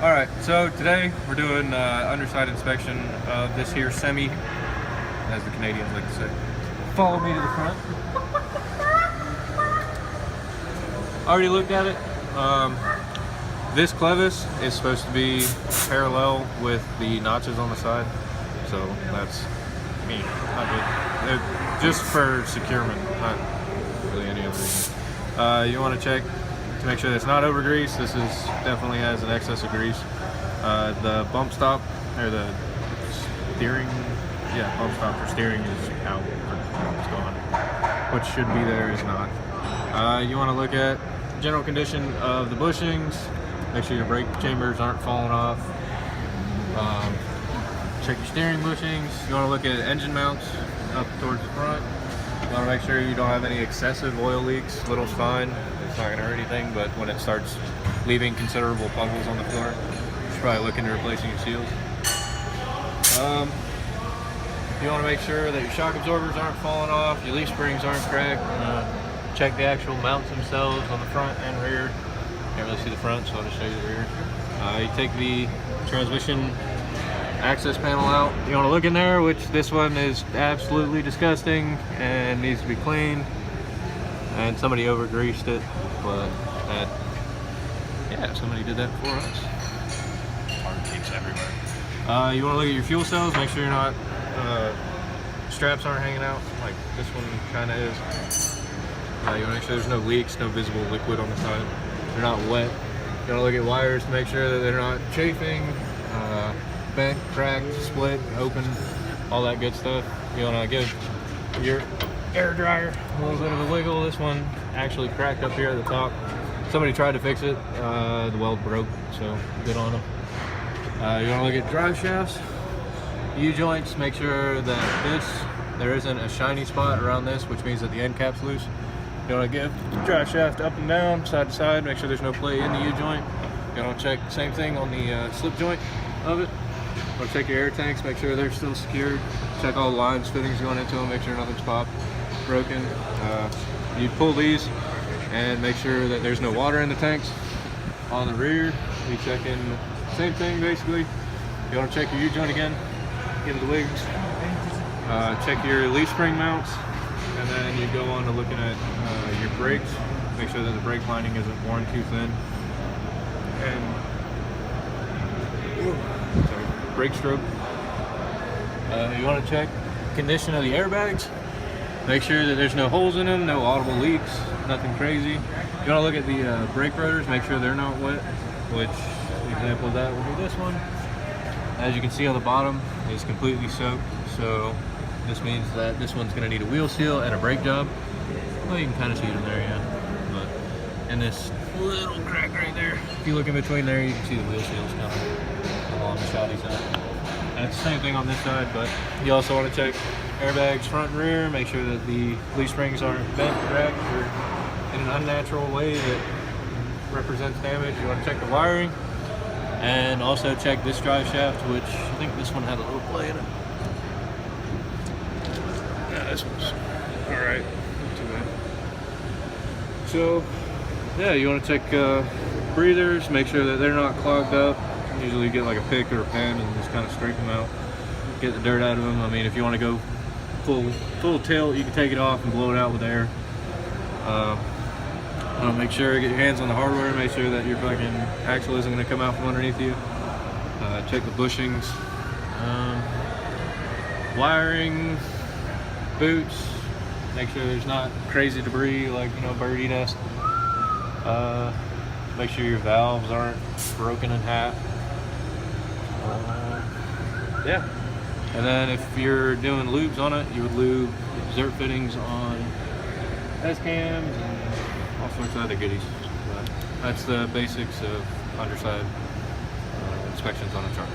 Alright, so today we're doing underside inspection of this here semi, as the Canadians like to say. Follow me to the front. Already looked at it. This clevis is supposed to be parallel with the notches on the side, so that's not good. Just for securement, not really any other reason. You want to check to make sure that it's not over greased. This is definitely has an excess of grease. The bump stop or the steering, bump stop for steering is out, it's gone. What should be there is not. You want to look at general condition of the bushings. Make sure your brake chambers aren't falling off. Check your steering bushings. You want to look at engine mounts up towards the front. You want to make sure you don't have any excessive oil leaks. Little's fine. It's not going to hurt anything, but when it starts leaving considerable puddles on the floor, you should probably look into replacing your seals. You want to make sure that your shock absorbers aren't falling off, your leaf springs aren't cracked. Check the actual mounts themselves on the front and rear. Can't really see the front, so I'll just show you the rear. You take the transmission access panel out. You want to look in there, which this one is absolutely disgusting and needs to be cleaned. And somebody over greased it, but somebody did that for us. Hard leaks everywhere. You want to look at your fuel cells, make sure you're not straps aren't hanging out like this one kind of is. You want to make sure there's no leaks, no visible liquid on the side. They're not wet. You want to look at wires to make sure that they're not chafing, bent, cracked, split, open, all that good stuff. You want to give your air dryer a little bit of a wiggle. This one actually cracked up here at the top. Somebody tried to fix it. The weld broke, so good on them. You want to look at drive shafts, U-joints. Make sure that there isn't a shiny spot around this, which means that the end cap's loose. You want to give the drive shaft up and down, side to side, make sure there's no play in the U-joint. You want to check the same thing on the slip joint of it. You want to check your air tanks, make sure they're still secured. Check all the lines, fittings going into them, make sure nothing's popped, broken. You pull these and make sure that there's no water in the tanks. On the rear, you check in the same thing basically. You want to check your U-joint again, give it the wigs. Check your leaf spring mounts. And then you go on to looking at your brakes. Make sure that the brake lining isn't worn too thin. And brake stroke. You want to check condition of the airbags. Make sure that there's no holes in them, no audible leaks, nothing crazy. You want to look at the brake rotors, make sure they're not wet, which an example of that will be this one. As you can see on the bottom, it's completely soaked. So this means that this one's going to need a wheel seal and a brake job. Well, you can kind of see it in there, yeah. But in this little crack right there, if you look in between there, you can see the wheel seals kind of along the shoddy side. And it's the same thing on this side, but you also want to check airbags front and rear, make sure that the leaf springs aren't bent, cracked, or in an unnatural way that represents damage. You want to check the wiring, and also check this drive shaft, which I think this one had a little play in it. This one's alright, not too bad. So, yeah, you want to check breathers, make sure that they're not clogged up. Usually you get like a pick or a pen and just kind of scrape them out, get the dirt out of them. I mean, if you want to go full tilt, you can take it off and blow it out with air. Make sure you get your hands on the hardware, make sure that your fucking axle isn't going to come out from underneath you. Check the bushings, wiring, boots, make sure there's not crazy debris like, birdie nest. Make sure your valves aren't broken in half. And then if you're doing lubes on it, you would lube zert fittings on S cams and all sorts of other goodies. But that's the basics of underside inspections on a truck.